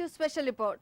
to Special Report.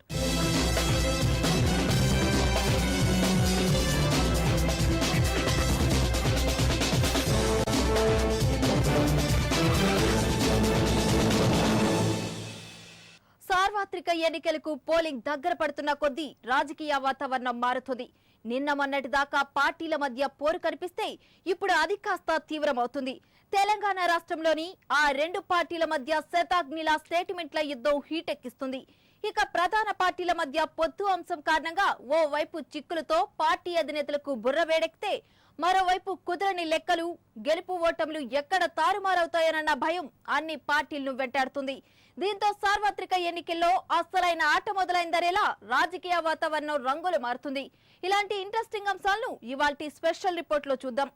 సార్వత్రిక ఎన్నికలకు polling దగ్గర పడుతున్న కొద్దీ రాజకీయ వాతావరణం మారుతుంది. నిన్న మొన్నటి దాకా పార్టీల మధ్య పోరు కనిపిస్తే ఇప్పుడు అది కాస్త తీవ్రమవుతుంది. తెలంగాణ రాష్ట్రంలోని ఆ రెండు పార్టీల మధ్య శతాగ్నిల స్టేట్మెంట్ల యుద్ధం హీటెక్కిస్తుంది. ఇక ప్రధాన పార్టీల మధ్య పొత్తు అంశం కారణంగా ఓ వైపు చిక్కులతో పార్టీ అధినేతలకు బుర్ర వేడెక్కితే మరోవైపు కుదరని లెక్కలు, గెలుపు ఓటములు ఎక్కడ తారుమారవుతాయనన్న భయం అన్ని పార్టీలను వెంటాడుతుంది. దీంతో సార్వత్రిక ఎన్నికల్లో అసలైన ఆట మొదలైందనేలా రాజకీయ వాతావరణం రంగులు మారుతుంది. ఇలాంటి ఇంట్రెస్టింగ్ అంశాలను ఇవాల్టి స్పెషల్ రిపోర్ట్ లో చూద్దాం.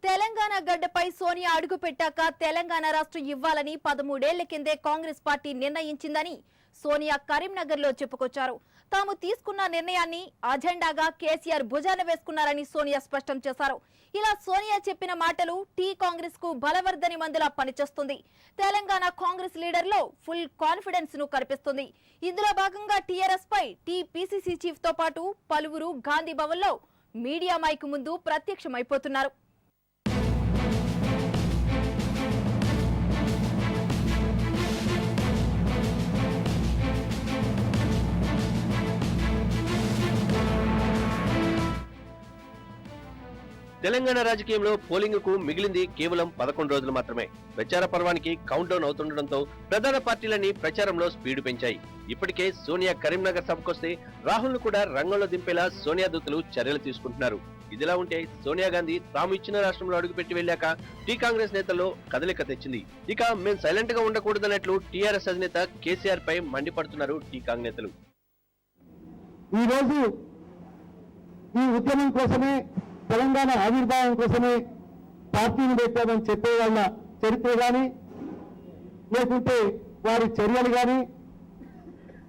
తెలంగాణ గడ్డపై సోనియా అడుగు పెట్టాక తెలంగాణ రాష్ట్రం ఇవ్వాలని 13 ఏళ్ల కిందే కాంగ్రెస్ పార్టీ నిర్ణయించిందని సోనియా కరీంనగర్ లో చెప్పుకొచ్చారు. తాము తీసుకున్న నిర్ణయాన్ని అజెండాగా కేసీఆర్ భుజాన వేసుకున్నారని సోనియా స్పష్టం చేశారు. ఇలా సోనియా చెప్పిన మాటలు టీ కాంగ్రెస్ కు బలవర్ధని మందులా పనిచేస్తుంది. తెలంగాణ కాంగ్రెస్ లీడర్ లో ఫుల్ కాన్ఫిడెన్స్ ను కనిపిస్తుంది. ఇందులో భాగంగా టీఆర్ఎస్ పై టీ పీసీసీ చీఫ్ తో పాటు పలువురు గాంధీ భవన్ లో మీడియా మైక్ ముందు ప్రత్యక్షమైపోతున్నారు. తెలంగాణ రాజకీయంలో పోలింగ్ కు మిగిలింది కేవలం 11 రోజులు మాత్రమే. ప్రచార పర్వానికి కౌంట్ డౌన్ అవుతుండటంతో ప్రధాన పార్టీలన్నీ ప్రచారంలో స్పీడ్ పెంచాయి. ఇప్పటికే సోనియా కరీంనగర్ సభకొస్తే రాహుల్ ను కూడా రంగంలో దింపేలా సోనియా దూతలు చర్యలు తీసుకుంటున్నారు. ఇదిలా ఉంటే సోనియా గాంధీ తాము ఇచ్చిన రాష్ట్రంలో అడుగుపెట్టి వెళ్లాక టీ కాంగ్రెస్ నేతల్లో కదలిక తెచ్చింది. ఇక మేం సైలెంట్ గా ఉండకూడదన్నట్లు టీఆర్ఎస్ అధినేత కేసీఆర్ పై మండిపడుతున్నారు టీ కాంగ్రెస్ నేతలు. ఈ రోజు ఈ ఉద్యమం కోసమే, తెలంగాణ ఆవిర్భావం కోసమే పార్టీని పెట్టామని చెప్పే వాళ్ళ చరిత్ర కానీ లేకుంటే వారి చర్యలు కానీ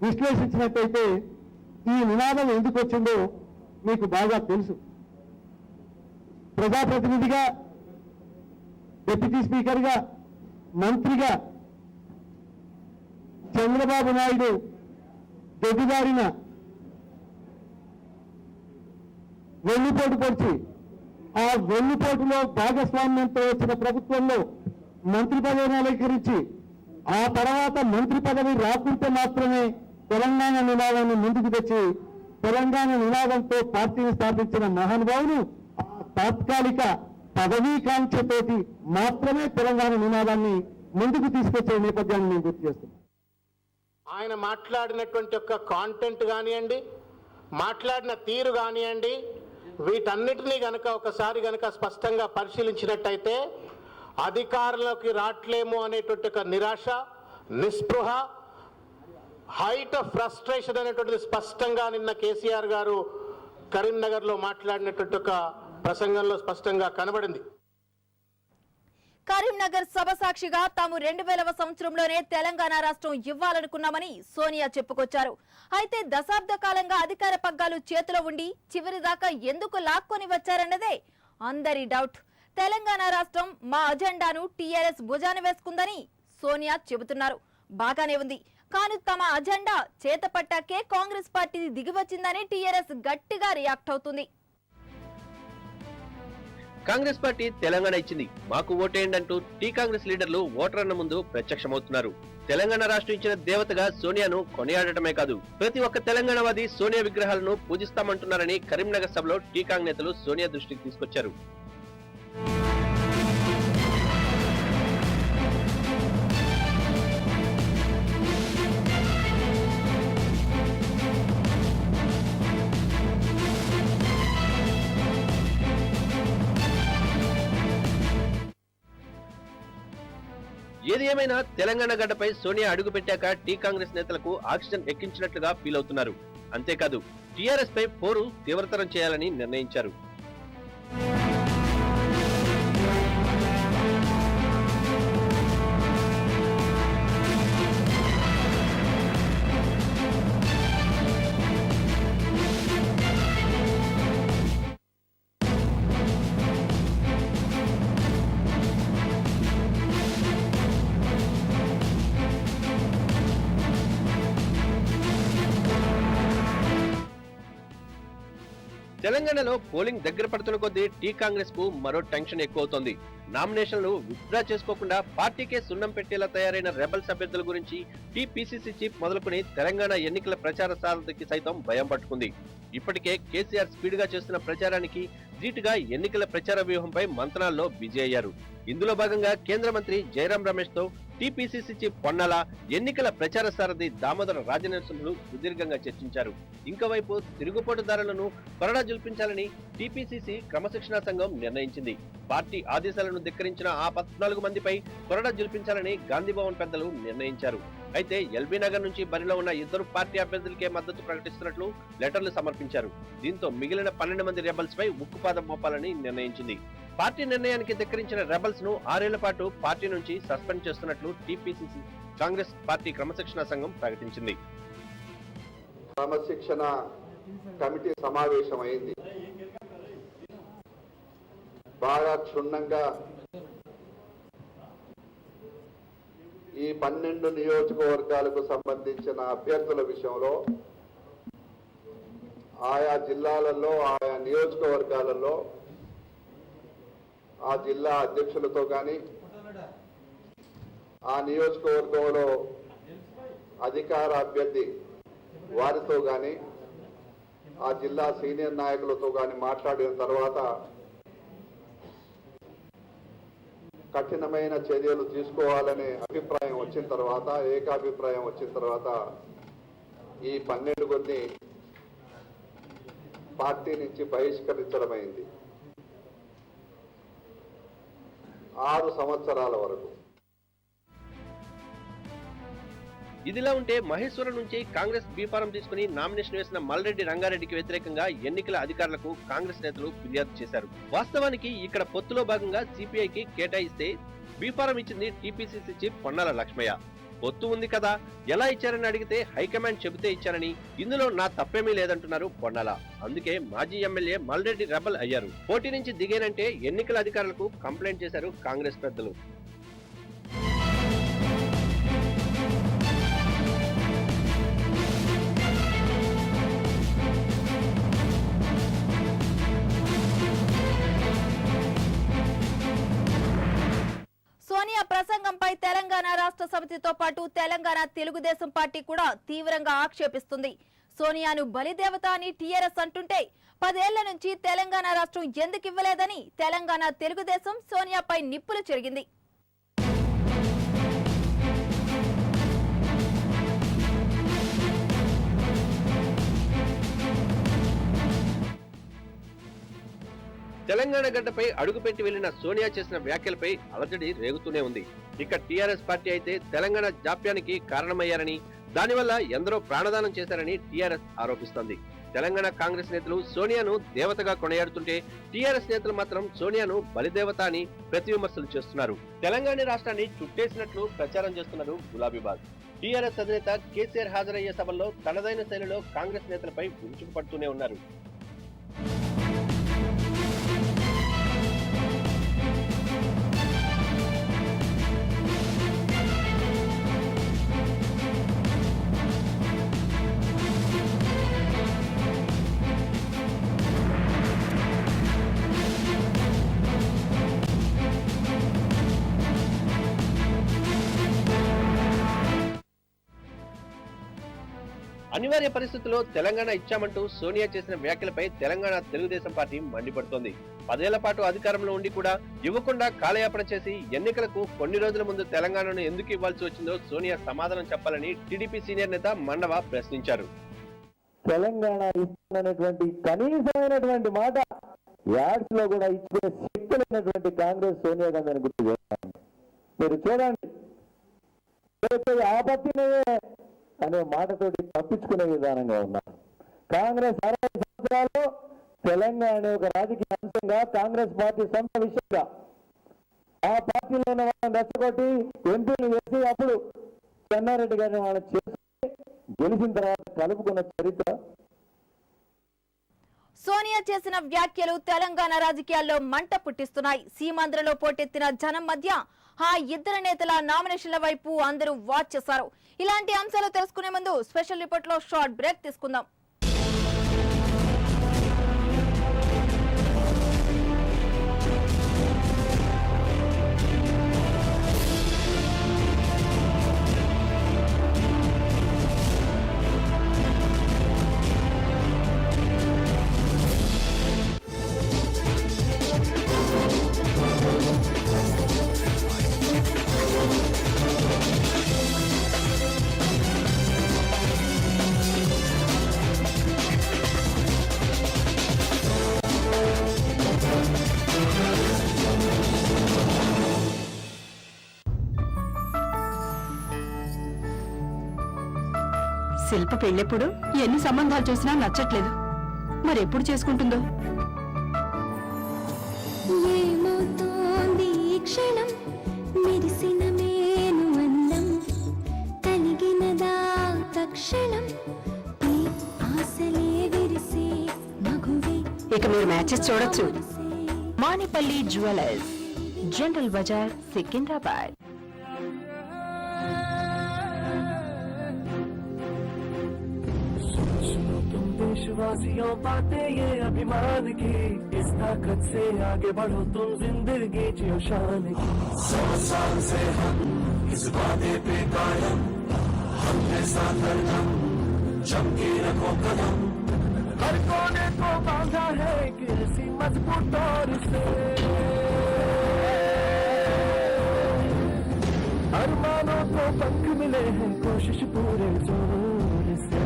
విశ్లేషించినట్టయితే ఈ నినాదం ఎందుకు వచ్చిందో మీకు బాగా తెలుసు. ప్రజాప్రతినిధిగా, డిప్యూటీ స్పీకర్గా, మంత్రిగా చంద్రబాబు నాయుడు దొడ్డిదారిన వెన్నుపోటు పొడిచి ఆ వెన్నుపోటులో భాగస్వామ్యంతో వచ్చిన ప్రభుత్వంలో మంత్రి పదవిని అలంకరించి ఆ తర్వాత మంత్రి పదవి రాకుంటే మాత్రమే తెలంగాణ నినాదాన్ని ముందుకు తెచ్చి తెలంగాణ నినాదంతో పార్టీని స్థాపించిన మహానుభావులు ఆ తాత్కాలిక పదవీకాంక్షతోటి మాత్రమే తెలంగాణ నినాదాన్ని ముందుకు తీసుకొచ్చే నేపథ్యాన్ని నేను గుర్తు చేస్తున్నాను. ఆయన మాట్లాడినటువంటి యొక్క కాంటెంట్ కానివ్వండి, మాట్లాడిన తీరు కానివ్వండి, వీటన్నిటినీ ఒకసారి స్పష్టంగా పరిశీలించినట్టయితే అధికారంలోకి రావట్లేము అనేటువంటి ఒక నిరాశ, నిస్పృహ, హైట్ ఆఫ్ ఫ్రస్ట్రేషన్ అనేటువంటిది స్పష్టంగా నిన్న కేసీఆర్ గారు కరీంనగర్లో మాట్లాడినటువంటి ఒక ప్రసంగంలో స్పష్టంగా కనబడింది. కరీంనగర్ సభ సాక్షిగా తాము 2000వ సంవత్సరంలోనే తెలంగాణ రాష్ట్రం ఇవ్వాలనుకున్నామని సోనియా చెప్పుకొచ్చారు. అయితే దశాబ్ద కాలంగా అధికార పగ్గాలు చేతిలో ఉండి చివరిదాకా ఎందుకు లాక్కొని వచ్చారన్నదే అందరి డౌట్. తెలంగాణ రాష్ట్రం మా అజెండాను టీఆర్ఎస్ భుజాన వేసుకుందని సోనియా చెబుతున్నారు. బాగానే ఉంది, కానీ తమ అజెండా చేతపట్టాకే కాంగ్రెస్ పార్టీ దిగివచ్చిందని టీఆర్ఎస్ గట్టిగా రియాక్ట్ అవుతుంది. కాంగ్రెస్ పార్టీ తెలంగాణ ఇచ్చింది, మాకు ఓటేయండి అంటూ టీ కాంగ్రెస్ లీడర్లు ఓటరన్న ముందు ప్రత్యక్షమవుతున్నారు. తెలంగాణ రాష్ట్రం ఇచ్చిన దేవతగా సోనియాను కొనియాడటమే కాదు, ప్రతి ఒక్క తెలంగాణవాది సోనియా విగ్రహాలను పూజిస్తామంటున్నారని కరీంనగర్ సభలో టీ కాంగ్రెస్ నేతలు సోనియా దృష్టికి తీసుకొచ్చారు. ఏది ఏమైనా తెలంగాణ గడ్డపై సోనియా అడుగు పెట్టాక టీ కాంగ్రెస్ నేతలకు ఆక్సిజన్ ఎక్కించినట్లుగా ఫీల్ అవుతున్నారు. అంతేకాదు టీఆర్ఎస్ పై పోరు తీవ్రతరం చేయాలని నిర్ణయించారు. తెలంగాణలో పోలింగ్ దగ్గర పడుతున్న కొద్దీ టీ కాంగ్రెస్ కు మరో టెన్షన్ ఎక్కువవుతోంది. నామినేషన్లు విత్డ్రా చేసుకోకుండా పార్టీకే సున్నం పెట్టేలా తయారైన రెబల్స్ అభ్యర్థుల గురించి టీపీసీసీ చీఫ్ మొదలుకొని తెలంగాణ ఎన్నికల ప్రచార సారథికి సైతం భయం పట్టుకుంది. ఇప్పటికే కేసీఆర్ స్పీడ్ గా చేస్తున్న ప్రచారానికి ధీటుగా ఎన్నికల ప్రచార వ్యూహంపై మంతనాల్లో బిజీ అయ్యారు. ఇందులో భాగంగా కేంద్ర మంత్రి జయరాం రమేష్ తో టీపీసీసీ చీఫ్ పొన్నాల, ఎన్నికల ప్రచార సారథి దామోదర రాజనరసింహులు సుదీర్ఘంగా చర్చించారు. ఇంకోవైపు తిరుగుబాటుదారులను కొరడా జుల్పించాలని టీపీసీసీ క్రమశిక్షణా సంఘం నిర్ణయించింది. పార్టీ ఆదేశాలను ధిక్కరించిన ఆ 14 మందిపై కొరడా జుల్పించాలని గాంధీభవన్ పెద్దలు నిర్ణయించారు. అయితే ఎల్బీ నగర్ నుంచి బరిలో ఉన్న 2 పార్టీ అభ్యర్థులకే మద్దతు ప్రకటిస్తున్నట్లు లెటర్లు సమర్పించారు. దీంతో మిగిలిన 12 మంది రెబల్స్ పై ఉక్కుపాదం మోపాలని నిర్ణయించింది. పార్టీ నిర్ణయానికి ధిక్కరించిన రెబల్స్ ను 6 ఏళ్ల పాటు పార్టీ నుంచి సస్పెండ్ చేస్తున్నట్లు టీపీసీసీ కాంగ్రెస్ పార్టీ క్రమశిక్షణా సంఘం ప్రకటించింది. క్రమశిక్షణ కమిటీ సమావేశమైంది. బాగా క్షుణ్ణంగా ఈ 12 నియోజకవర్గాలకు సంబంధించిన అభ్యర్థుల విషయంలో ఆయా జిల్లాలలో, ఆయా నియోజకవర్గాలలో ఆ జిల్లా అధ్యక్షులతో కానీ, ఆ నియోజకవర్గంలో అధికార అభ్యర్థి వారితో కానీ, ఆ జిల్లా సీనియర్ నాయకులతో కానీ మాట్లాడిన తర్వాత కఠినమైన చర్యలు తీసుకోవాలనే అభిప్రాయం వచ్చిన తర్వాత, ఏకాభిప్రాయం వచ్చిన తర్వాత ఈ 12 మంది పార్టీ నుంచి బహిష్కరించడమైంది. 6 సంవత్సరాల వరకు. ఇదిలా ఉంటే మహేశ్వరం నుంచి కాంగ్రెస్ బీఫారం తీసుకుని నామినేషన్ వేసిన మల్రెడ్డి రంగారెడ్డికి వ్యతిరేకంగా ఎన్నికల అధికారులకు కాంగ్రెస్ నేతలు ఫిర్యాదు చేశారు. వాస్తవానికి ఇక్కడ పొత్తులో భాగంగా సిపిఐకి కేటాయిస్తే బీఫారం ఇచ్చింది టీపీసీసీ చీఫ్ పొన్నాల లక్ష్మయ్య. పొత్తు ఉంది కదా, ఎలా ఇచ్చారని అడిగితే హైకమాండ్ చెబితే ఇచ్చారని, ఇందులో నా తప్పేమీ లేదంటున్నారు పొన్నాల. అందుకే మాజీ ఎమ్మెల్యే మల్రెడ్డి రెబల్ అయ్యారు. పోటీ నుంచి దిగేనంటే ఎన్నికల అధికారులకు కంప్లైంట్ చేశారు కాంగ్రెస్ పెద్దలు. సోనియా ప్రసంగంపై తెలంగాణ రాష్ట్ర సమితితో పాటు తెలంగాణ తెలుగుదేశం పార్టీ కూడా తీవ్రంగా ఆక్షేపిస్తుంది. సోనియాను బలిదేవత అని టీఆర్ఎస్ అంటుంటే 10 ఏళ్ల నుంచి తెలంగాణ రాష్ట్రం ఎందుకు ఇవ్వలేదని తెలంగాణ తెలుగుదేశం సోనియాపై నిప్పులు చెరిగింది. తెలంగాణ గడ్డపై అడుగుపెట్టి వెళ్లిన సోనియా చేసిన వ్యాఖ్యలపై అలజడి రేగుతూనే ఉంది. ఇక టీఆర్ఎస్ పార్టీ అయితే తెలంగాణ జాప్యానికి కారణమయ్యారని, దానివల్ల ఎందరో ప్రాణదానం చేశారని టీఆర్ఎస్ ఆరోపిస్తోంది. తెలంగాణ కాంగ్రెస్ నేతలు సోనియాను దేవతగా కొనియాడుతుంటే టీఆర్ఎస్ నేతలు మాత్రం సోనియాను బలిదేవత అని ప్రతి విమర్శలు చేస్తున్నారు. తెలంగాణ రాష్ట్రాన్ని చుట్టేసినట్లు ప్రచారం చేస్తున్నారు గులాబీబాగ్. టీఆర్ఎస్ అధినేత కేసీఆర్ హాజరయ్యే సభల్లో తనదైన శైలిలో కాంగ్రెస్ నేతలపై విరుచుకుపడుతూనే ఉన్నారు. అనివార్య పరిస్థితుల్లో తెలంగాణ ఇచ్చామంటూ సోనియా చేసిన వ్యాఖ్యలపై తెలంగాణ తెలుగుదేశం పార్టీ మండిపడుతోంది. 10 ఏళ్ల పాటు అధికారంలో ఉండి కూడా ఇవ్వకుండా కాలయాపన చేసి ఎన్నికలకు కొన్ని రోజుల ముందు తెలంగాణను ఎందుకు ఇవ్వాల్సి వచ్చిందో సోనియా సమాధానం చెప్పాలని టీడీపీ సీనియర్ నేత మండవ ప్రశ్నించారు. తెలంగాణ ఇస్తున్నటువంటి కనీసమైనటువంటి మాట యాడ్స్ లో కూడా ఇచ్చే శక్తి లేనటువంటి కాంగ్రెస్ సోనియా గాంధీని గుర్తు చేస్తాను. మీరు చూడండి, ఆపత్తినే అనే మాటతోటి తప్పించుకునే విధానంగా ఉన్నారు. కాంగ్రెస్ 60 సంవత్సరాల్లో తెలంగాణ ఒక రాజకీయ అంశంగా కాంగ్రెస్ పార్టీ సొంత విషయంగా ఆ పార్టీలో ఉన్న వాళ్ళని రెచ్చగొట్టి ఎంపీలు చేసి అప్పుడు చెన్నారెడ్డి గారిని వాళ్ళని చేసి గెలిచిన తర్వాత కలుపుకున్న చరిత్ర. సోనియా చేసిన వ్యాఖ్యలు తెలంగాణ రాజకీయాల్లో మంట పుట్టిస్తున్నాయి. సీమాంధ్రలో పోటెత్తిన జనం మధ్య ఆ 2 నేతల నామినేషన్ల వైపు అందరూ వాచ్ చేశారు. ఇలాంటి అంశాలు తెలుసుకునే ముందు స్పెషల్ రిపోర్ట్ లో షార్ట్ బ్రేక్ తీసుకుందాం. శిల్ప పెళ్ళెప్పుడు ఎన్ని సంబంధాలు చూసినా నచ్చట్లేదు. మరెప్పుడు చేసుకుంటుందో? ఏమవుతోంది ఈ క్షణం, మెరిసిన మేను అందం కలిగినదా తక్షణం, ఈ ఆశలే విరిసే మగువే. ఇక మీరు మ్యాచెస్ చూడొచ్చు. Manepally jewellers, general Bazaar, Secunderabad. देशवासियों बातें ये अभिमान की, इस ताकत से आगे बढ़ो तुम, जिंदगी जियो शान की। 100 साल से हम इस वादे पे कायम, हमने साथ हरदम जम के रखो कदम, हर कोने को बांधा है किसी मजबूत डोर से, अरमानों को पंख मिले हैं कोशिश पूरे जोर से,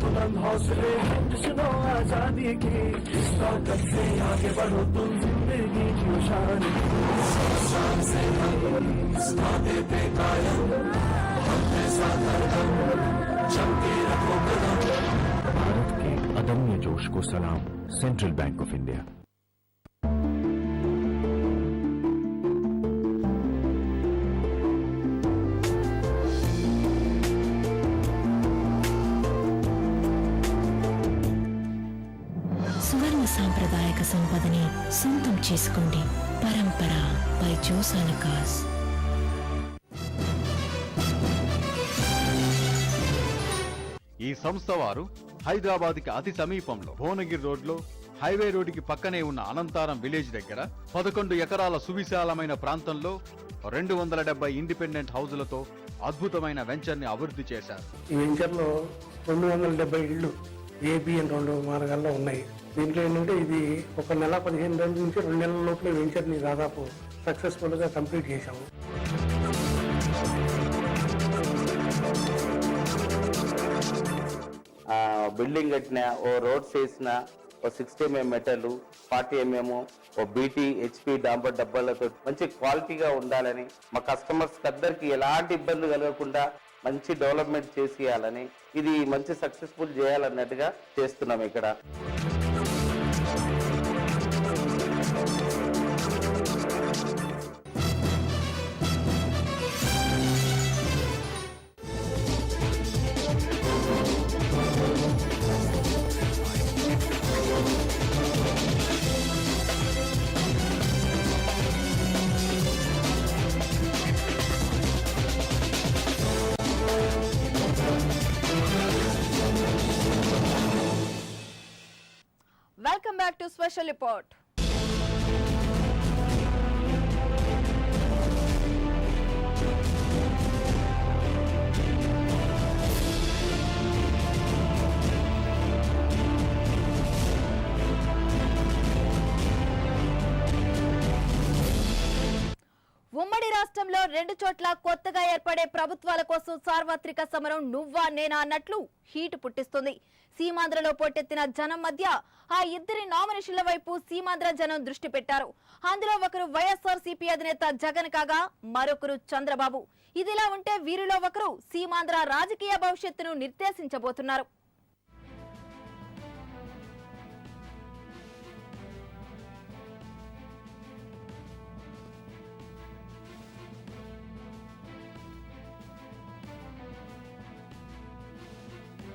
बुलंद हौसले जश्नो आजादी की, इस ताकत से आगे बढ़ो तुम, जिंदगी की शान की। 100 साल से हम इस वादे पे कायम, हमने साथ हरदम जम के रखो कदम। भारत के अदम्य जोश को सलाम, सेंट्रल बैंक ऑफ इंडिया। సువర్ణ సాంప్రదాయక సంపదని సొంతం చేసుకోండి. పరంపర బై జోసానకాస్. ఈ సంస్థ వారు హైదరాబాద్ కి అతి సమీపంలో భువనగిరి రోడ్లో హైవే రోడ్డుకి పక్కనే ఉన్న అనంతారం విలేజ్ దగ్గర 11 ఎకరాల సువిశాలమైన ప్రాంతంలో 270 ఇండిపెండెంట్ హౌజులతో అద్భుతమైన వెంచర్ ని అభివృద్ధి చేశారు. ఈ వెంచర్ లో 270 ఇళ్లు ఏబిఎన్ 2 మార్గాల్లో ఉన్నాయి. దీంట్లో ఏంటంటే ఇది 1 నెల 15 రోజుల నుంచి 2 నెలల లోపల వెంచర్ ని దాదాపు సక్సెస్ఫుల్ గా కంప్లీట్ చేశాము. బిల్డింగ్ కట్టిన, ఓ రోడ్స్ వేసిన, ఓ 60 mm మెటల్, 40 mm, ఓ బీటీ హెచ్పి డాంబర్ డబ్బాలతో మంచి క్వాలిటీగా ఉండాలని, మా కస్టమర్స్ అందరికి ఎలాంటి ఇబ్బంది కలగకుండా మంచి డెవలప్మెంట్ చేసేయాలని, ఇది మంచి సక్సెస్ఫుల్ చేయాలన్నట్టుగా చేస్తున్నాం ఇక్కడ. Welcome back to special report. ఉమ్మడి రాష్ట్రంలో 2 చోట్ల కొత్తగా ఏర్పడే ప్రభుత్వాల కోసం సార్వత్రిక సమరం నువ్వా నేనా అన్నట్లు హీట్ పుట్టిస్తుంది. సీమాంధ్రలో పోటెత్తిన జనం మధ్య ఆ ఇద్దరి నామినేషన్ల వైపు సీమాంధ్ర జనం దృష్టి పెట్టారు. అందులో ఒకరు వైఎస్ఆర్సీపీ అధినేత జగన్ కాగా మరొకరు చంద్రబాబు. ఇదిలా ఉంటే వీరిలో ఒకరు సీమాంధ్ర రాజకీయ భవిష్యత్తును నిర్దేశించబోతున్నారు.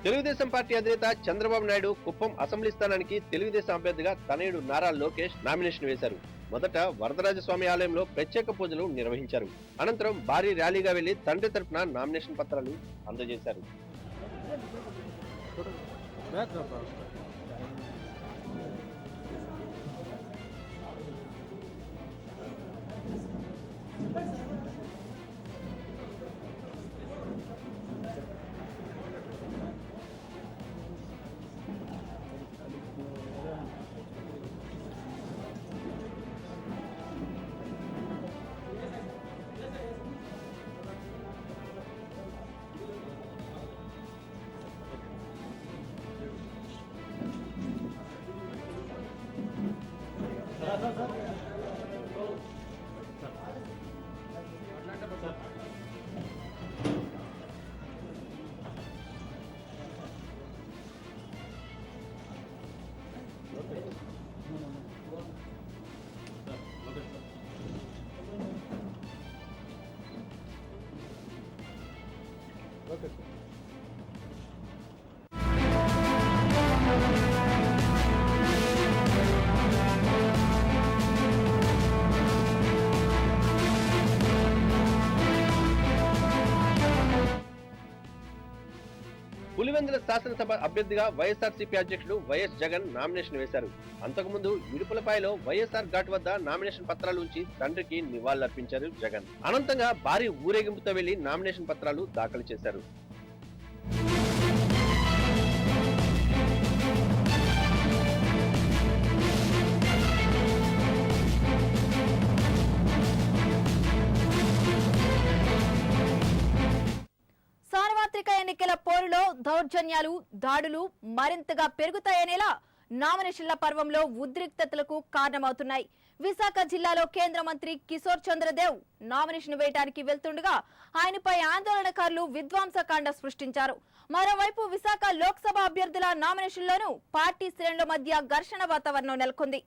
తెలుగుదేశం పార్టీ అధినేత చంద్రబాబు నాయుడు కుప్పం అసెంబ్లీ స్థానానికి తెలుగుదేశం అభ్యర్థిగా తనయుడు నారా లోకేష్ నామినేషన్ వేశారు. మొదట వరదరాజస్వామి ఆలయంలో ప్రత్యేక పూజలు నిర్వహించారు. అనంతరం భారీ ర్యాలీగా వెళ్లి తండ్రి తరపున నామినేషన్ పత్రాలు అందజేశారు. పులివెందుల శాసనసభ అభ్యర్థిగా వైఎస్ఆర్సీపీ అధ్యక్షుడు వైఎస్ జగన్ నామినేషన్ వేశారు. అంతకుముందు ఇడుపులపాయలో వైఎస్ఆర్ ఘాట్ వద్ద నామినేషన్ పత్రాలు ఉంచి తండ్రికి నివాళులర్పించారు జగన్. అనంతంగా భారీ ఊరేగింపుతో వెళ్లి నామినేషన్ పత్రాలు దాఖలు చేశారు. సార్వత్రిక ఎన్నికల పోరులో దౌర్జన్యాలు, దాడులు మరింతగా పెరుగుతాయనేలా నామినేషన్ల పర్వంలో ఉద్రిక్తతలకు కారణమవుతున్నాయి. విశాఖ జిల్లాలో కేంద్ర మంత్రి కిషోర్ చంద్రదేవ్ నామినేషన్ వేయడానికి వెళ్తుండగా ఆయనపై ఆందోళనకారులు విధ్వంసకాండ సృష్టించారు. మరోవైపు విశాఖ లోక్సభ అభ్యర్థుల నామినేషన్లోనూ పార్టీ శ్రేణుల మధ్య ఘర్షణ వాతావరణం నెలకొంది.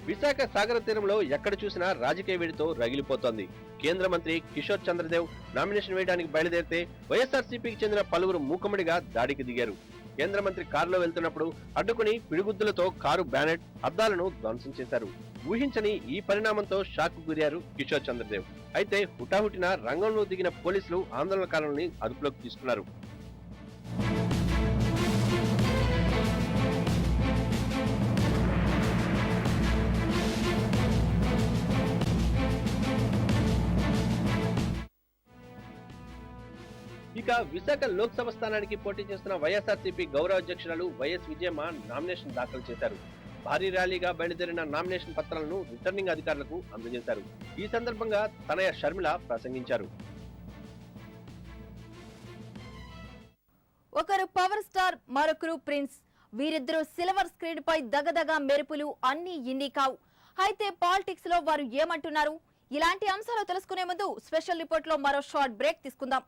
విశాఖ సాగర తీరంలో ఎక్కడ చూసినా రాజకీయ వేడితో రగిలిపోతోంది. కేంద్ర మంత్రి కిషోర్ చంద్రదేవ్ నామినేషన్ వేయడానికి బయలుదేరితే వైఎస్ఆర్సీపీకి చెందిన పలువురు మూకుమ్మడిగా దాడికి దిగారు. కేంద్ర మంత్రి కారులో వెళ్తున్నప్పుడు అడ్డుకుని పిడిగుద్దులతో కారు బ్యానెట్, అద్దాలను ధ్వంసం చేశారు. ఊహించని ఈ పరిణామంతో షాక్ గురయ్యారు కిషోర్ చంద్రదేవ్. అయితే హుటాహుటిన రంగంలో దిగిన పోలీసులు ఆందోళనకారులని అదుపులోకి తీసుకున్నారు. ఇక విశాఖ లోక్సభ స్థానానికి పోటీ చేస్తున్న వైఎస్ఆర్సీపీ గౌరవ అధ్యక్షురాలు వైఎస్ విజయమ్మ నామినేషన్ దాఖలు చేశారు. భారీ ర్యాలీగా బయలుదేరిన నామినేషన్ పత్రాలను రిటర్నింగ్ అధికారులకు అందజేశారు. ఈ సందర్భంగా తనయ షర్మిల ప్రసంగించారు. ఒకరు పవర్ స్టార్, మరొకరు ప్రిన్స్. వీరిద్దరూ సిల్వర్ స్క్రీన్ పై దగదగా మెరుపులు అన్ని ఇన్ని కావు. అయితే పాలిటిక్స్ లో వారు ఏమంటున్నారు? ఇలాంటి అంశాలు తెలుసుకునే ముందు స్పెషల్ రిపోర్ట్ లో మరో షార్ట్ బ్రేక్ తీసుకుందాం.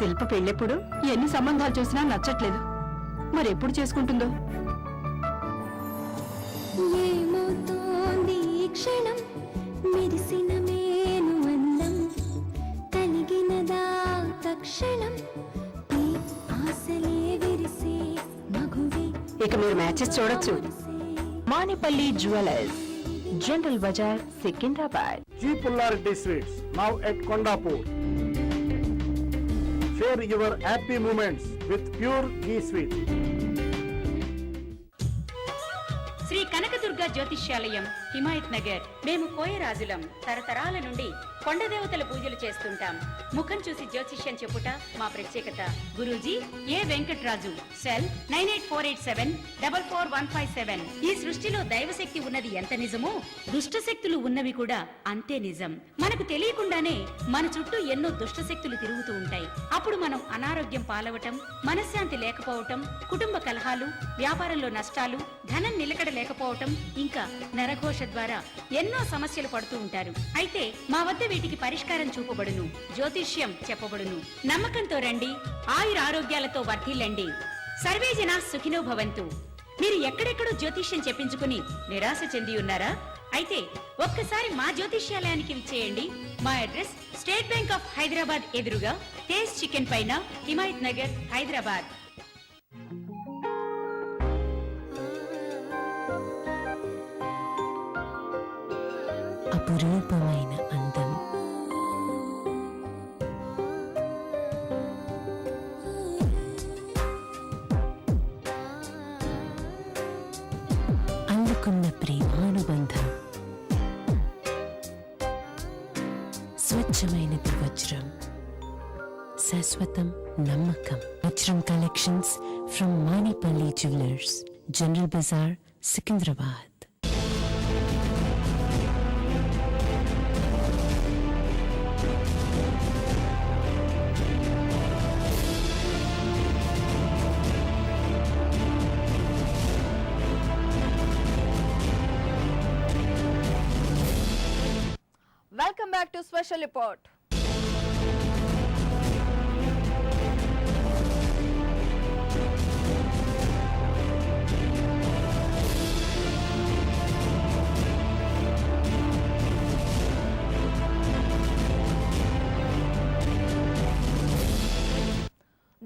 శిల్ప పెళ్ళెప్పుడు ఎన్ని సంబంధాలు చూసినా నచ్చట్లేదు. మరెప్పుడు చేసుకుంటుందో? ఏమవుతోంది ఈ క్షణం, మెరిసిన మేను అందం కలిగినదా తక్షణం, ఈ ఆశలే విరిసే మగువే. ఇక మీరు మ్యాచెస్ చూడొచ్చు. Manepally jewellers, general Bazaar, Secunderabad. G. Pullarity Sweets, now at Kondapur. Share your happy moments with pure ghee sweet. Sri Kanakadurga Jyotishyalayam, Himayat Nagar. మేము కోయరాజులం. తరతరాల నుండి కొండదేవతల పూజలు చేస్తుంటాం. ముఖం చూసి జ్యోతిష్యం చెప్పుట మా ప్రత్యేకత. గురూజీ ఏ వెంకట్రాజు. సెల్ 9848744157. ఈ సృష్టిలో దైవశక్తి ఉన్నది ఎంత నిజమో, దుష్ట శక్తులు ఉన్నవి కూడా అంతే నిజం. మనకు తెలియకుండానే మన చుట్టూ ఎన్నో దుష్ట శక్తులు తిరుగుతూ ఉంటాయి. అప్పుడు మనం అనారోగ్యం పాలవటం, మనశ్శాంతి లేకపోవటం, కుటుంబ కలహాలు, వ్యాపారంలో నష్టాలు, ధనం నిలకడ లేకపోవటం, ఇంకా నరఘోష ద్వారా ఎన్నో సమస్యలు పడుతూ ఉంటారు. అయితే మా వద్ద వీటికి పరిష్కారం చూపబడును, జ్యోతిష్యం చెప్పబడును. నమ్మకంతో రండి, ఆయుర ఆరోగ్యాలతో వర్ధిల్లండి. సర్వే జనా సుఖినో భవంతు. మీరు ఎక్కడెక్కడో జ్యోతిష్యం చెప్పించుకుని నిరాశ చెంది ఉన్నారా? అయితే ఒక్కసారి మా జ్యోతిష్యాలయానికి విచ్చేయండి. మా address state bank of Hyderabad ఎదురుగా, టేస్ట్ చికెన్ పైన, హిమాయత్ నగర్, హైదరాబాద్. అపురూపమైన అందం, అందుకున్న ప్రేమానుబంధం, స్వచ్ఛమైనది వజ్రం, శాశ్వతం నమ్మకం. Vajram collections from Manipalli jewellers, general Bazaar, Secunderabad. Welcome back to special report.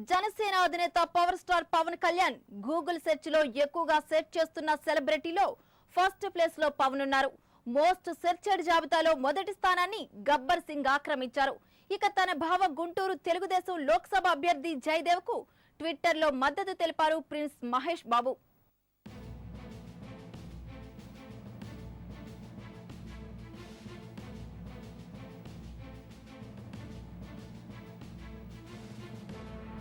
Janasena అధినేత power star Pawan Kalyan Google search లో ఎక్కువగా సెర్చ్ చేస్తున్న సెలబ్రిటీలో ఫస్ట్ ప్లేస్ లో పవన్ ఉన్నారు. మోస్ట్ సెర్చెడ్ జాబితాలో మొదటి స్థానాన్ని గబ్బర్ సింగ్ ఆక్రమించారు. ఇక తన భావ గుంటూరు తెలుగుదేశం లోక్సభ అభ్యర్థి జయదేవ్ కు ట్విట్టర్ లో మద్దతు తెలిపారు ప్రిన్స్ మహేష్ బాబు.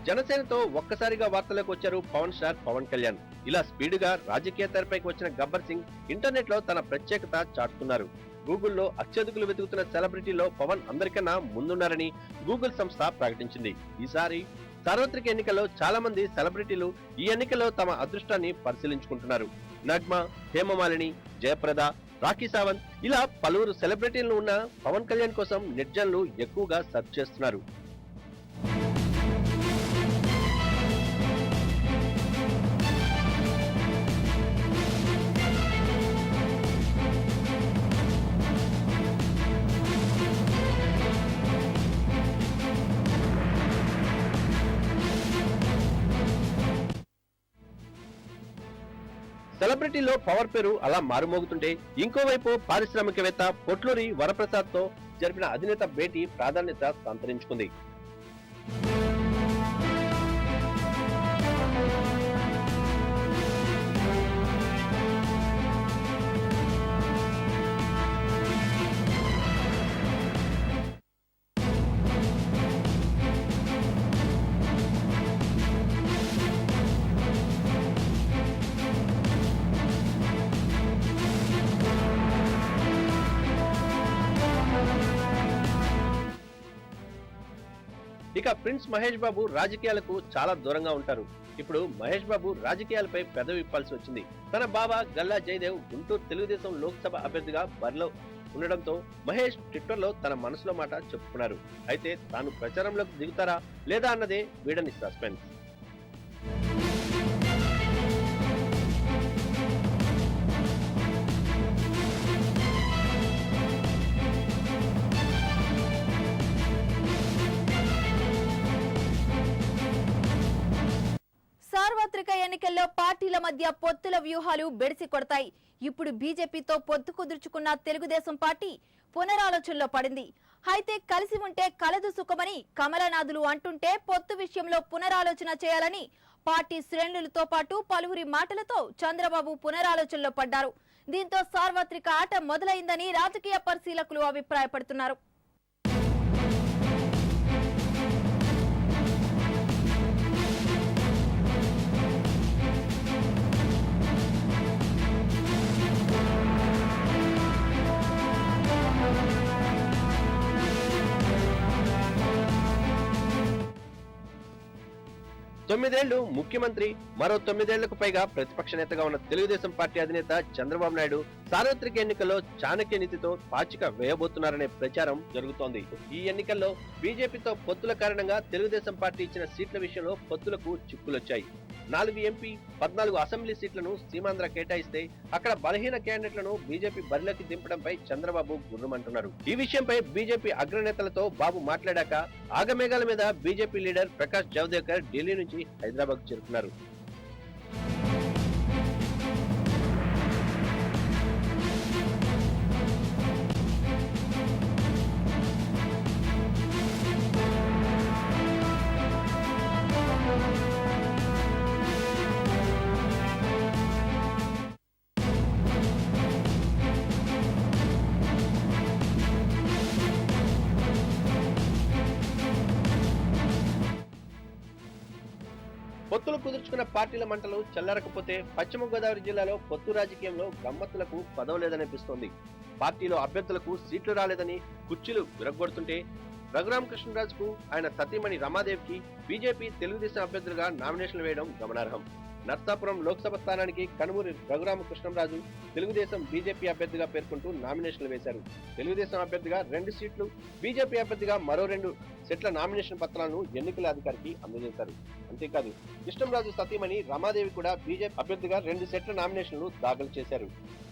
జనసేనతో ఒక్కసారిగా వార్తలకు వచ్చారు పవన్ స్టార్ పవన్ కళ్యాణ్. ఇలా స్పీడ్గా రాజకీయ తెరపైకి వచ్చిన గబ్బర్ సింగ్ ఇంటర్నెట్ లో తన ప్రత్యేకత చాటుతున్నారు. గూగుల్లో అత్యధికులు వెతుకుతున్న సెలబ్రిటీలో పవన్ అందరికన్నా ముందున్నారని గూగుల్ సంస్థ ప్రకటించింది. ఈసారి సార్వత్రిక ఎన్నికల్లో చాలా మంది సెలబ్రిటీలు ఈ ఎన్నికల్లో తమ అదృష్టాన్ని పరిశీలించుకుంటున్నారు. నగ్మ, హేమమాలిని, జయప్రద, రాఖీ సావంత్ ఇలా పలువురు సెలబ్రిటీలు ఉన్న పవన్ కళ్యాణ్ కోసం నెట్జన్లు ఎక్కువగా సెర్చ్ చేస్తున్నారు. సెలబ్రిటీలో పవర్ పేరు అలా మారుమోగుతుంటే ఇంకోవైపు పారిశ్రామికవేత్త పొట్లూరి వరప్రసాద్ తో జరిపిన అధినేత భేటీ ప్రాధాన్యత సంతరించుకుంది. ఇక ప్రిన్స్ మహేష్ బాబు రాజకీయాలకు చాలా దూరంగా ఉంటారు. ఇప్పుడు మహేష్ బాబు రాజకీయాలపై పెదవి విప్పాల్సి వచ్చింది. తన బావ గల్లా జయదేవ్ గుంటూరు తెలుగుదేశం లోక్సభ అభ్యర్థిగా బరిలో ఉండడంతో మహేష్ ట్విట్టర్ లో తన మనసులో మాట చెప్పుకున్నారు. అయితే తాను ప్రచారంలోకి దిగుతారా లేదా అన్నదే వీడని సస్పెన్స్. సార్వత్రిక ఎన్నికల్లో పార్టీల మధ్య పొత్తుల వ్యూహాలు బెడిసి కొడతాయి. ఇప్పుడు బీజేపీతో పొత్తు కుదుర్చుకున్న తెలుగుదేశం పార్టీ పునరాలోచనలో పడింది. అయితే కలిసి ఉంటే కలదు సుఖమని కమలనాథులు అంటుంటే పొత్తు విషయంలో పునరాలోచన చేయాలని పార్టీ శ్రేణులతో పాటు పలువురి మాటలతో చంద్రబాబు పునరాలోచనలో పడ్డారు. దీంతో సార్వత్రిక ఆట మొదలైందని రాజకీయ పరిశీలకులు అభిప్రాయపడుతున్నారు. తొమ్మిదేళ్లు ముఖ్యమంత్రి, మరో 9 ఏళ్లకు పైగా ప్రతిపక్ష నేతగా ఉన్న తెలుగుదేశం పార్టీ అధినేత చంద్రబాబు నాయుడు సార్వత్రిక ఎన్నికల్లో చాణక్య నీతితో పాచిక వేయబోతున్నారనే ప్రచారం జరుగుతోంది. ఈ ఎన్నికల్లో బీజేపీతో పొత్తుల కారణంగా తెలుగుదేశం పార్టీ ఇచ్చిన సీట్ల విషయంలో పొత్తులకు చిక్కులొచ్చాయి. 4 ఎంపీ, 14 అసెంబ్లీ సీట్లను సీమాంధ్ర కేటాయిస్తే అక్కడ బలహీన క్యాండిడేట్లను బీజేపీ బరిలోకి దింపడంపై చంద్రబాబు గుర్రమంటున్నారు. ఈ విషయంపై బీజేపీ అగ్రనేతలతో బాబు మాట్లాడాక ఆగమేఘాల మీద బీజేపీ లీడర్ ప్రకాష్ జావదేకర్ ఢిల్లీ నుంచి హైదరాబాద్ చేరుకున్నారు. పొత్తులు కుదుర్చుకున్న పార్టీల మంటలు చల్లారకపోతే పశ్చిమ గోదావరి జిల్లాలో పొత్తు రాజకీయంలో గమ్మత్తులకు పదవలేదనిపిస్తోంది. పార్టీలో అభ్యర్థులకు సీట్లు రాలేదని కుర్చీలు విరగొడుతుంటే రఘురామకృష్ణరాజుకు ఆయన సతీమణి రమాదేవికి బీజేపీ తెలుగుదేశం అభ్యర్థులుగా నామినేషన్లు వేయడం గమనార్హం. నర్సాపురం లోక్సభ స్థానానికి కనుమూరి రఘురామకృష్ణరాజు తెలుగుదేశం బీజేపీ అభ్యర్థిగా పేర్కొంటూ నామినేషన్లు వేశారు. తెలుగుదేశం అభ్యర్థిగా 2 సీట్లు, బీజేపీ అభ్యర్థిగా మరో 2 సెట్ల నామినేషన్ పత్రాలను ఎన్నికల అధికారికి అందజేశారు. అంతేకాదు కృష్ణంరాజు సతీమణి రమాదేవి కూడా బీజేపీ అభ్యర్థిగా 2 సెట్ల నామినేషన్లు దాఖలు చేశారు.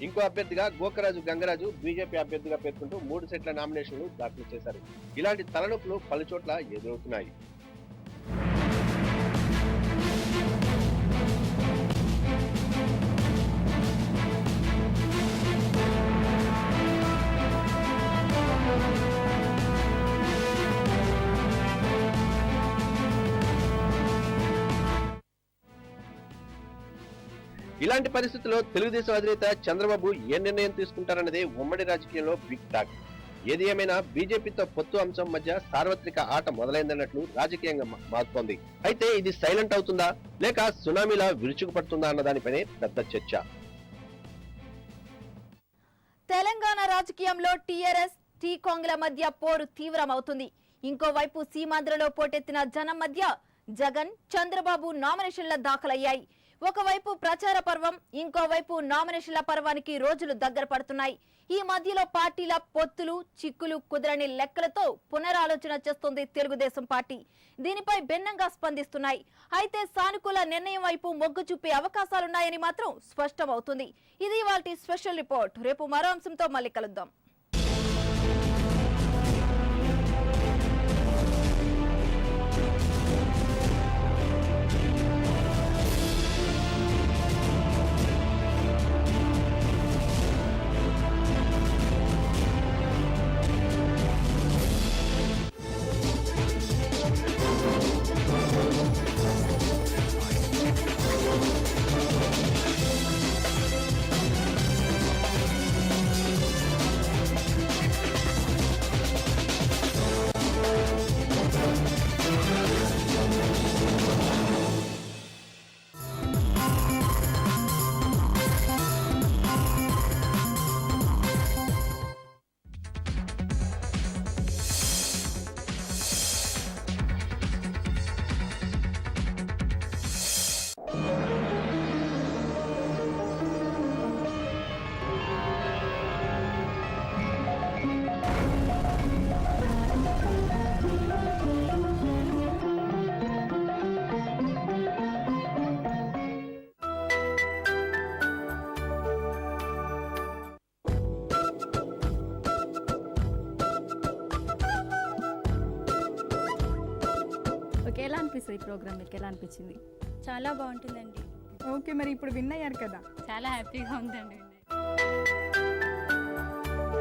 ఇంకో అభ్యర్థిగా గోకరాజు గంగరాజు బీజేపీ అభ్యర్థిగా పేర్కొంటూ 3 సెట్ల నామినేషన్లు దాఖలు చేశారు. ఇలాంటి తలనొప్పులు పలుచోట్ల ఎదురవుతున్నాయి. ఇలాంటి పరిస్థితుల్లో తెలుగుదేశం అధినేత చంద్రబాబు ఏ నిర్ణయం తీసుకుంటారన్నదే ఉమ్మడి రాజకీయంలో బిగ్ టాక్. ఏది ఏమైనా బీజేపీతో పొత్తు అంశం మధ్య సార్వత్రిక ఆట మొదలైందన్నట్లు రాజకీయంగా మారుతోంది. అయితే ఇది సైలెంట్ అవుతుందా లేక సునామీలా విరుచుకుపడుతుందా అన్న దానిపైనే పెద్ద చర్చ. తెలంగాణ రాజకీయంలో టీఆర్ఎస్ టీ కాంగ్రెస్ మధ్య పోరు తీవ్రమవుతుంది. ఇంకోవైపు సీమాంధ్రలో పోటెత్తిన జనం మధ్య జగన్, చంద్రబాబు నామినేషన్ల దాఖలయ్యాయి. ఒకవైపు ప్రచార పర్వం, ఇంకోవైపు నామినేషన్ల పర్వానికి రోజులు దగ్గర పడుతున్నాయి. ఈ మధ్యలో పార్టీల పొత్తులు చిక్కులు కుదరని లెక్కలతో పునరాలోచన చేస్తోంది తెలుగుదేశం పార్టీ. దీనిపై భిన్నంగా స్పందిస్తున్నాయి. అయితే సానుకూల నిర్ణయం వైపు మొగ్గు చూపే అవకాశాలున్నాయని మాత్రం స్పష్టమవుతుంది. ఇది ఇవాల్టి స్పెషల్ రిపోర్ట్. రేపు మరో అంశంతో మళ్ళీ కలుద్దాం. ఎలా అనిపిస్తుంది ఈ ప్రోగ్రామ్? మీకు ఎలా అనిపించింది? చాలా బాగుంటుందండి. ఓకే, మరి ఇప్పుడు విన్ అయ్యారు కదా, చాలా హ్యాపీగా ఉందండి.